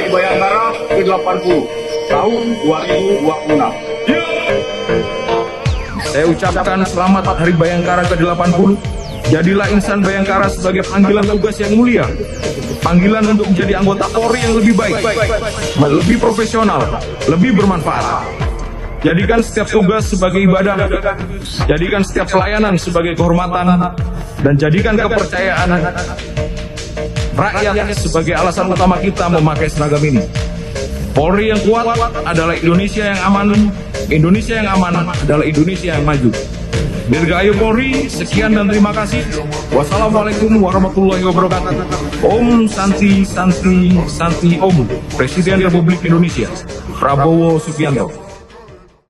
Hari Bayangkara ke-80 tahun 2026. Saya ucapkan selamat Hari Bayangkara ke-80. Jadilah insan Bayangkara sebagai panggilan tugas yang mulia. Panggilan untuk menjadi anggota Polri yang lebih baik, lebih profesional, lebih bermanfaat. Jadikan setiap tugas sebagai ibadah, jadikan setiap pelayanan sebagai kehormatan, dan jadikan kepercayaan rakyat sebagai alasan utama kita memakai seragam ini. Polri yang kuat adalah Indonesia yang aman. Indonesia yang aman adalah Indonesia yang maju. Dirgahayu Polri, sekian dan terima kasih. Wassalamualaikum warahmatullahi wabarakatuh. Om Santi Santi Santi Om, Presiden Republik Indonesia Prabowo Subianto.